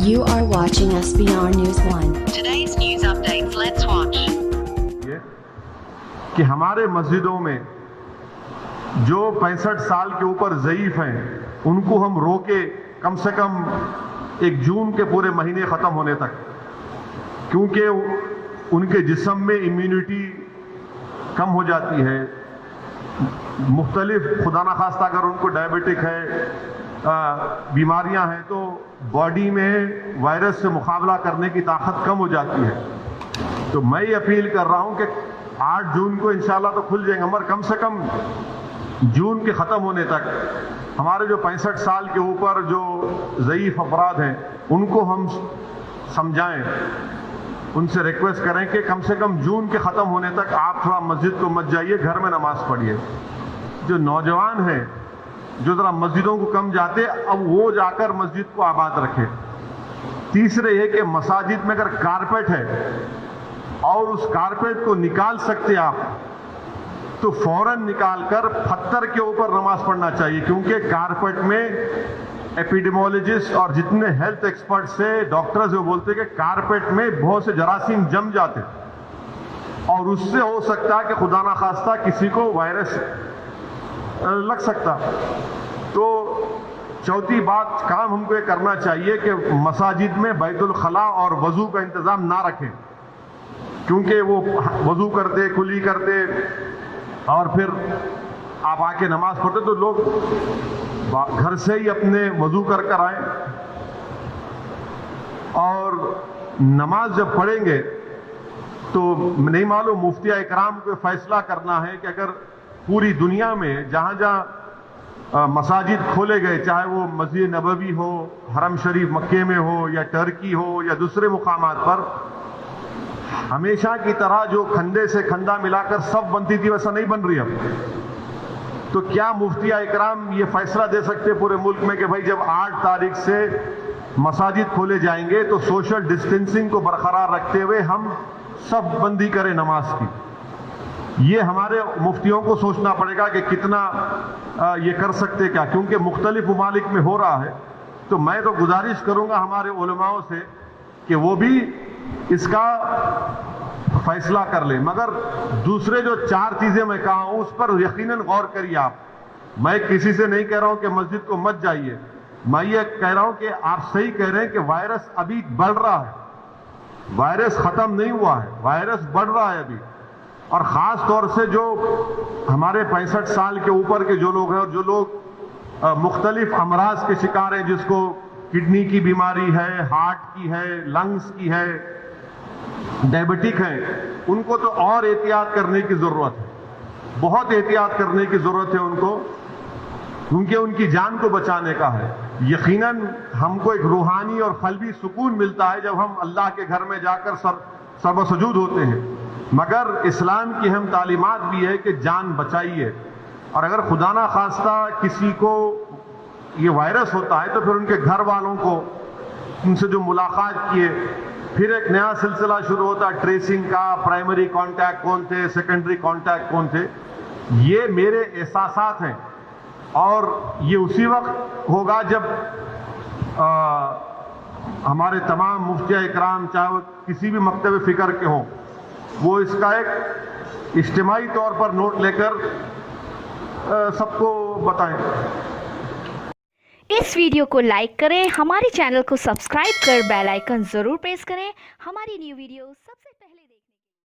You are watching SBR News 1. Today's news updates. Let's watch. یہ کہ ہمارے مسجدوں میں جو 65 سال کے اوپر ضعیف ہیں ان کو ہم روکے کم سے کم 1 جون کے پورے مہینے ختم ہونے تک، کیونکہ ان کے جسم میں امیونٹی کم ہو جاتی ہے، مختلف خدا نخواستہ اگر ان کو ڈائبٹک ہے، بیماریاں ہیں تو باڈی میں وائرس سے مقابلہ کرنے کی طاقت کم ہو جاتی ہے۔ تو میں یہ اپیل کر رہا ہوں کہ 8 جون کو انشاءاللہ تو کھل جائیں گے، مگر کم سے کم جون کے ختم ہونے تک ہمارے جو 65 سال کے اوپر جو ضعیف افراد ہیں ان کو ہم سمجھائیں، ان سے ریکویسٹ کریں کہ کم سے کم جون کے ختم ہونے تک آپ تھوڑا مسجد کو مت جائیے، گھر میں نماز پڑھیے۔ جو نوجوان ہیں جو ذرا مسجدوں کو کم جاتے، اب وہ جا کر مسجد کو آباد رکھے۔ تیسرے یہ کہ مساجد میں اگر کارپیٹ ہے اور اس کارپیٹ کو نکال سکتے آپ تو فوراً نکال کر پتھر کے اوپر نماز پڑھنا چاہیے، کیونکہ کارپیٹ میں ایپیڈیمولوجسٹ اور جتنے ہیلتھ ایکسپرٹ سے ڈاکٹرز وہ بولتے ہیں کہ کارپیٹ میں بہت سے جراثیم جم جاتے اور اس سے ہو سکتا ہے کہ خدا نخواستہ کسی کو وائرس لگ سکتا۔ تو چوتھی بات کام ہم کو یہ کرنا چاہیے کہ مساجد میں بیت الخلاء اور وضو کا انتظام نہ رکھیں، کیونکہ وہ وضو کرتے کلی کرتے اور پھر آپ آ کے نماز پڑھتے تو لوگ گھر سے ہی اپنے وضو کر آئیں، اور نماز جب پڑھیں گے تو نہیں معلوم مفتی اکرام کو فیصلہ کرنا ہے کہ اگر پوری دنیا میں جہاں جہاں مساجد کھولے گئے، چاہے وہ مسجد نبوی ہو، حرم شریف مکے میں ہو یا ٹرکی ہو یا دوسرے مقامات پر، ہمیشہ کی طرح جو کھندے سے کھندا ملا کر سب بنتی تھی ویسا نہیں بن رہی اب۔ تو کیا مفتی اکرام یہ فیصلہ دے سکتے پورے ملک میں کہ بھائی جب 8 تاریخ سے مساجد کھولے جائیں گے تو سوشل ڈسٹینسنگ کو برقرار رکھتے ہوئے ہم سب بندی کریں نماز کی؟ یہ ہمارے مفتیوں کو سوچنا پڑے گا کہ کتنا یہ کر سکتے کیا، کیونکہ مختلف ممالک میں ہو رہا ہے۔ تو میں تو گزارش کروں گا ہمارے علماءوں سے کہ وہ بھی اس کا فیصلہ کر لیں، مگر دوسرے جو 4 چیزیں میں کہا ہوں اس پر یقیناً غور کریے آپ۔ میں کسی سے نہیں کہہ رہا ہوں کہ مسجد کو مت جائیے، میں یہ کہہ رہا ہوں کہ آپ صحیح کہہ رہے ہیں کہ وائرس ابھی بڑھ رہا ہے، وائرس ختم نہیں ہوا ہے، وائرس بڑھ رہا ہے ابھی، اور خاص طور سے جو ہمارے 65 سال کے اوپر کے جو لوگ ہیں اور جو لوگ مختلف امراض کے شکار ہیں، جس کو کڈنی کی بیماری ہے، ہارٹ کی ہے، لنگز کی ہے، ڈائبٹک ہیں، ان کو تو اور احتیاط کرنے کی ضرورت ہے، بہت احتیاط کرنے کی ضرورت ہے ان کو، کیونکہ ان کی جان کو بچانے کا ہے۔ یقیناً ہم کو ایک روحانی اور قلبی سکون ملتا ہے جب ہم اللہ کے گھر میں جا کر سر سجود ہوتے ہیں، مگر اسلام کی اہم تعلیمات بھی ہے کہ جان بچائیے، اور اگر خدا نہ خواستہ کسی کو یہ وائرس ہوتا ہے تو پھر ان کے گھر والوں کو ان سے جو ملاقات کیے، پھر ایک نیا سلسلہ شروع ہوتا ہے ٹریسنگ کا، پرائمری کانٹیکٹ کون تھے، سیکنڈری کانٹیکٹ کون تھے۔ یہ میرے احساسات ہیں، اور یہ اسی وقت ہوگا جب ہمارے تمام مفتی اکرام چاہے وہ کسی بھی مکتب فکر کے ہوں، وہ اس کا ایک اجتماعی طور پر نوٹ لے کر سب کو بتائیں۔ اس ویڈیو کو لائک کریں، ہمارے چینل کو سبسکرائب کر بیل آئیکن ضرور پریس کریں ہماری نیو ویڈیو سب سے پہلے دیکھنے